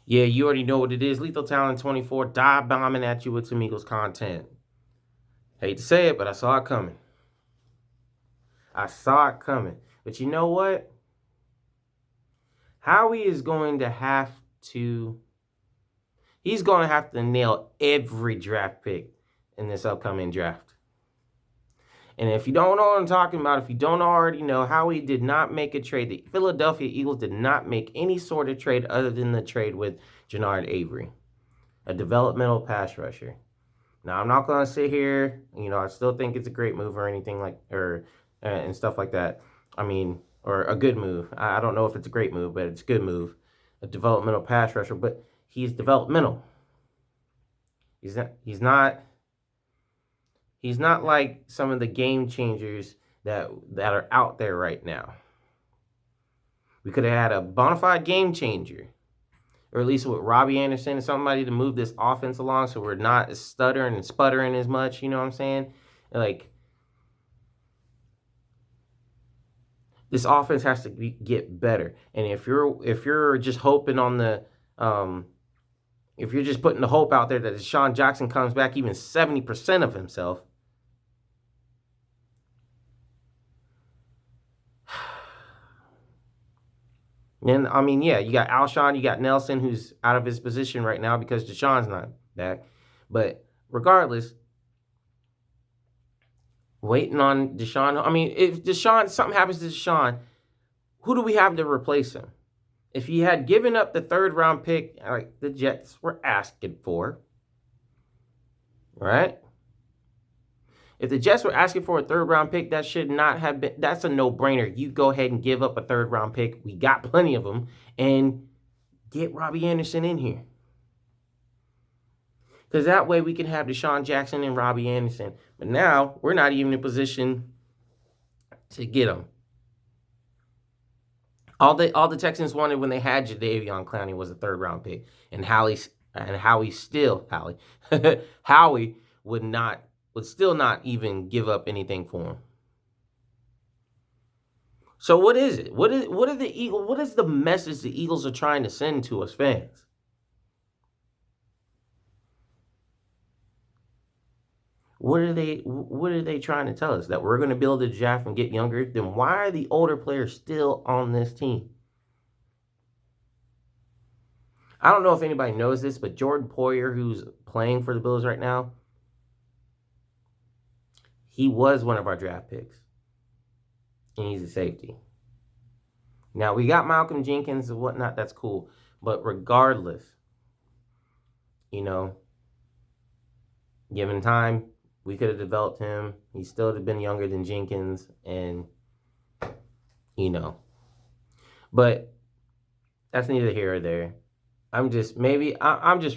Yeah, you already know what it is. Lethal Talent 24, dive bombing at you with some Eagles content. Hate to say it, but I saw it coming. I saw it coming. But you know what? Howie is going to have to, he's going to have to nail every draft pick in this upcoming draft. And if you don't know what I'm talking about, if you don't already know, Howie did not make a trade. The Philadelphia Eagles did not make any sort of trade other than the trade with Jannard Avery, a developmental pass rusher. Now, I'm not going to sit here, I still think it's a great move or anything and stuff like that. I mean, or a good move. I don't know if it's a great move, but it's a good move. A developmental pass rusher, but he's developmental. He's not like some of the game changers that are out there right now. We could have had a bona fide game changer, or at least with Robbie Anderson and somebody to move this offense along so we're not stuttering and sputtering as much, you know what I'm saying? Like, this offense has to get better. And if you're just hoping on if you're just putting the hope out there that Deshaun Jackson comes back even 70% of himself, and I mean, yeah, you got Alshon, you got Nelson, who's out of his position right now because Deshaun's not back. But regardless, waiting on Deshaun. I mean, if something happens to Deshaun, who do we have to replace him? If he had given up the third round pick, like the Jets were asking for, right? If the Jets were asking for a third round pick, that should not have been. That's a no brainer. You go ahead and give up a third round pick. We got plenty of them, and get Robbie Anderson in here. Because that way we can have Deshaun Jackson and Robbie Anderson. But now we're not even in a position to get them. All the Texans wanted when they had Jadeveon Clowney was a third round pick, and Howie would still not even give up anything for him. So what is it? What is the message the Eagles are trying to send to us fans? What are they trying to tell us? That we're going to build a draft and get younger? Then why are the older players still on this team? I don't know if anybody knows this, but Jordan Poyer, who's playing for the Bills right now, he was one of our draft picks. And he's a safety. Now, we got Malcolm Jenkins and whatnot. That's cool. But regardless, given time, we could have developed him. He still would have been younger than Jenkins. And, But that's neither here or there. I'm just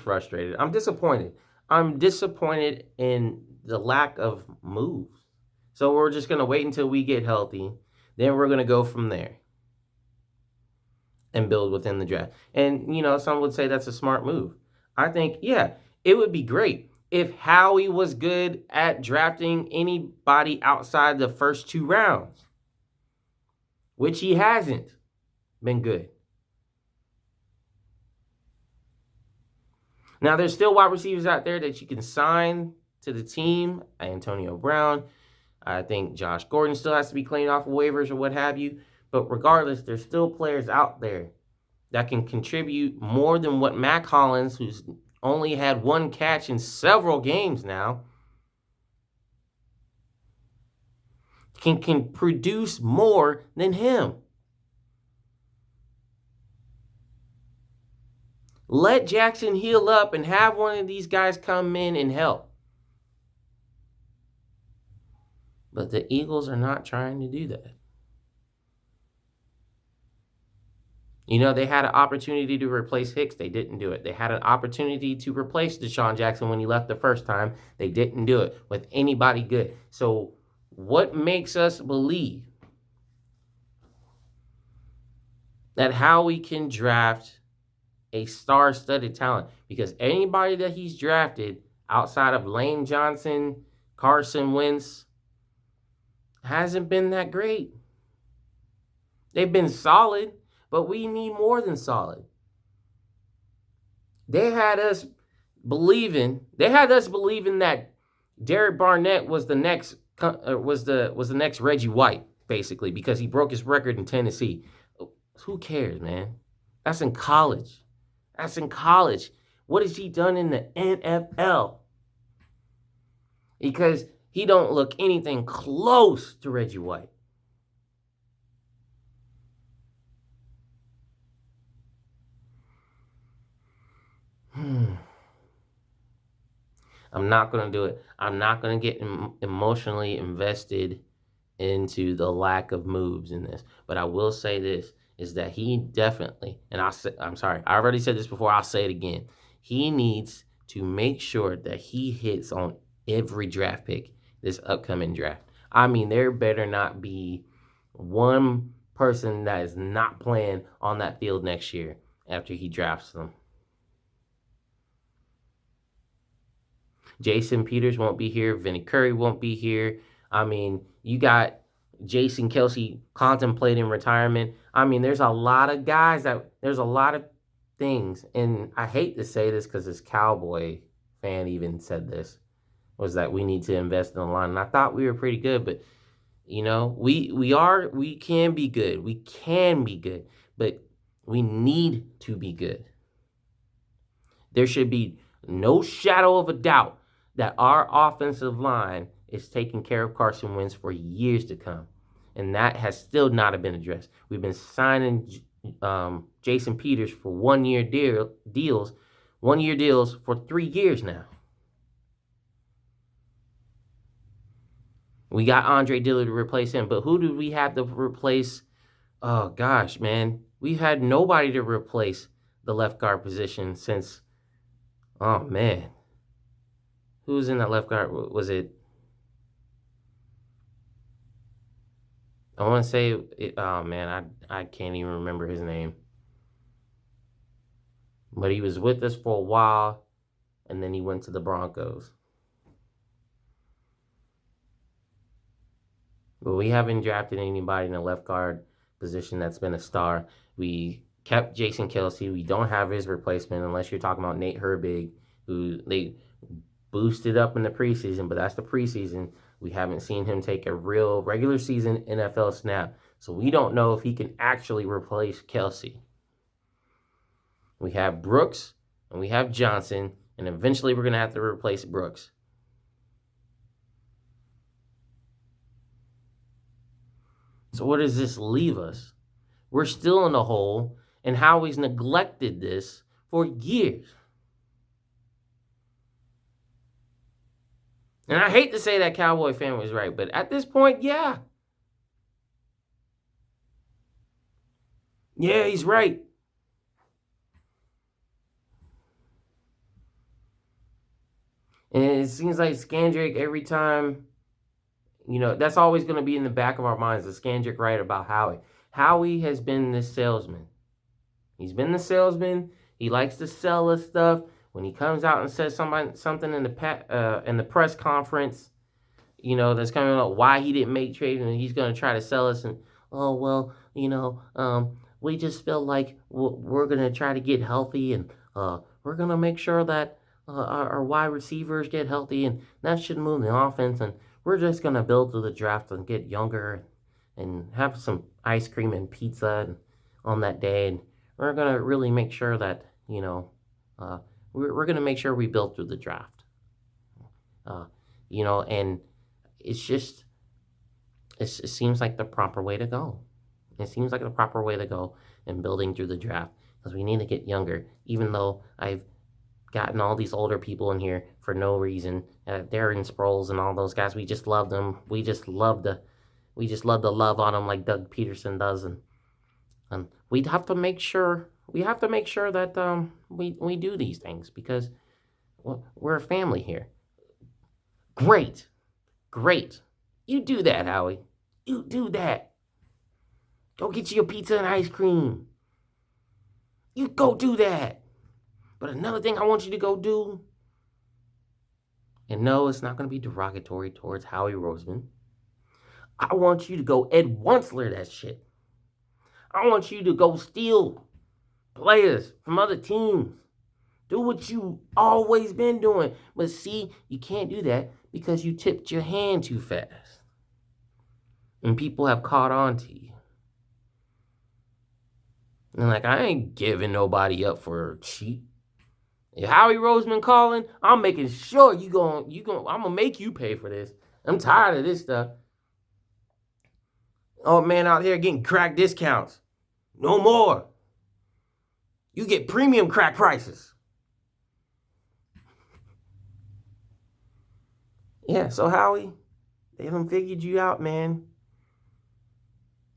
frustrated. I'm disappointed. I'm disappointed in the lack of moves. So we're just going to wait until we get healthy. Then we're going to go from there and build within the draft. And, some would say that's a smart move. I think, yeah, it would be great if Howie was good at drafting anybody outside the first 2 rounds, which he hasn't been good. Now, there's still wide receivers out there that you can sign to the team. Antonio Brown. I think Josh Gordon still has to be cleaned off of waivers or what have you. But regardless, there's still players out there that can contribute more than what Mac Hollins, who's only had 1 catch in several games now, can produce more than him. Let Jackson heal up and have one of these guys come in and help. But the Eagles are not trying to do that. They had an opportunity to replace Hicks. They didn't do it. They had an opportunity to replace Deshaun Jackson when he left the first time. They didn't do it with anybody good. So what makes us believe that Howie can draft a star-studded talent? Because anybody that he's drafted outside of Lane Johnson, Carson Wentz, hasn't been that great. They've been solid, but we need more than solid. They had us believing that Derek Barnett was the next was the next Reggie White, basically, because he broke his record in Tennessee. Who cares, man? That's in college. That's in college. What has he done in the NFL? Because he don't look anything close to Reggie White. I'm not going to do it. I'm not going to get emotionally invested into the lack of moves in this. But I will say this is that he definitely, and I'm sorry, I already said this before, I'll say it again. He needs to make sure that he hits on every draft pick this upcoming draft. I mean, there better not be one person that is not playing on that field next year after he drafts them. Jason Peters won't be here. Vinny Curry won't be here. I mean, you got Jason Kelce contemplating retirement. I mean, there's a lot of things. And I hate to say this because this Cowboy fan even said this, was that we need to invest in the line. And I thought we were pretty good, but we can be good. We can be good, but we need to be good. There should be no shadow of a doubt that our offensive line is taking care of Carson Wentz for years to come. And that has still not been addressed. We've been signing Jason Peters for 1 year deals for 3 years now. We got Andre Dillard to replace him, but who do we have to replace? Oh gosh, man. We've had nobody to replace the left guard position since, oh man. Who's in that left guard? Was it? I want to say it. Oh man, I can't even remember his name. But he was with us for a while, and then he went to the Broncos. But we haven't drafted anybody in the left guard position that's been a star. We kept Jason Kelce. We don't have his replacement unless you're talking about Nate Herbig, who they boosted up in the preseason, but that's the preseason. We haven't seen him take a real regular season NFL snap. So we don't know if he can actually replace Kelce. We have Brooks and we have Johnson, and eventually we're going to have to replace Brooks. So where does this leave us? We're still in the hole, and Howie's neglected this for years. And I hate to say that Cowboy fan was right, but at this point, yeah. Yeah, he's right. And it seems like Scandrick every time, that's always going to be in the back of our minds, the Scandrick right about Howie. Howie has been this salesman. He's been the salesman. He likes to sell us stuff. When he comes out and says something in the press conference, that's coming up why he didn't make trades, and he's going to try to sell us. And we just feel like we're going to try to get healthy, and we're going to make sure that our wide receivers get healthy, and that should move the offense. And we're just going to build through the draft and get younger, and have some ice cream and pizza on that day, and we're going to really make sure that we're going to make sure we build through the draft. And it's just, it seems like the proper way to go. It seems like the proper way to go in building through the draft, because we need to get younger, even though I've gotten all these older people in here for no reason. Darren Sproles and all those guys, we just love them. We just love the love on them like Doug Peterson does. And we'd have to make sure that we do these things, because we're a family here. Great. You do that, Howie. You do that. Go get you your pizza and ice cream. You go do that. But another thing I want you to go do, and no, it's not going to be derogatory towards Howie Roseman. I want you to go Ed Wunsler that shit. I want you to go steal players from other teams Do what you always been doing. But see, you can't do that because you tipped your hand too fast. And people have caught on to you. And like, I ain't giving nobody up for cheap. If Howie Roseman calling, I'm making sure I'm gonna make you pay for this. I'm tired of this stuff. Oh man, out here getting crack discounts. No more. You get premium crack prices. Yeah, so Howie, they done figured you out, man.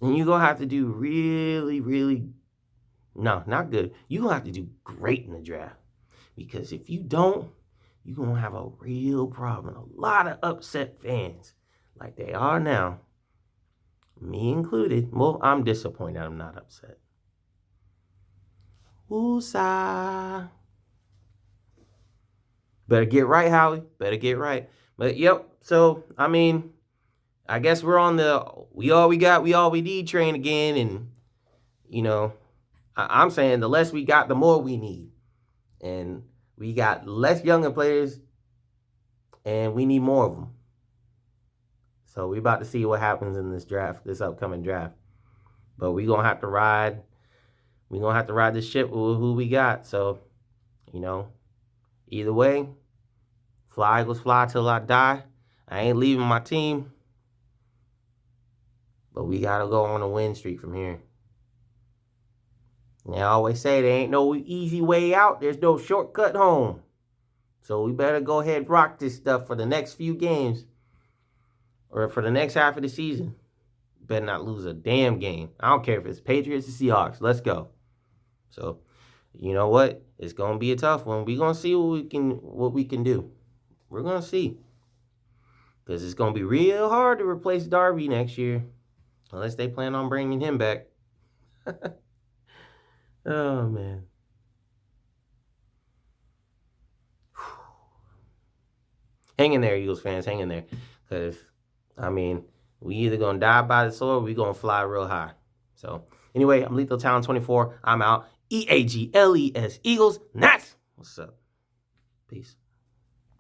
And you're gonna have to do no, not good. You're gonna have to do great in the draft. Because if you don't, you're gonna have a real problem. A lot of upset fans, like they are now. Me included. Well, I'm disappointed I'm not upset. Woosah. Better get right, Howie. Better get right. But yep, so I mean, I guess we're on the we all we need train again, and you know, I'm saying the less we got, the more we need. And we got less younger players, and we need more of them. So we about to see what happens in this draft, this upcoming draft. But we're gonna have to ride. We're gonna have to ride this ship with who we got. So, you know, either way, fly Eagles fly till I die. I ain't leaving my team. But we gotta go on a win streak from here. And I always say there ain't no easy way out. There's no shortcut home. So we better go ahead and rock this stuff for the next few games. Or for the next half of the season. Better not lose a damn game. I don't care if it's Patriots or Seahawks. Let's go. So, you know what? It's gonna be a tough one. We're gonna see what we can do. We're gonna see. Because it's gonna be real hard to replace Darby next year. Unless they plan on bringing him back. Oh, man. Hang in there, Eagles fans. Hang in there. Because, I mean, we either going to die by the sword or we going to fly real high. So, anyway, I'm Lethal Talent 24. I'm out. EAGLES Eagles. Nats. What's up? Peace.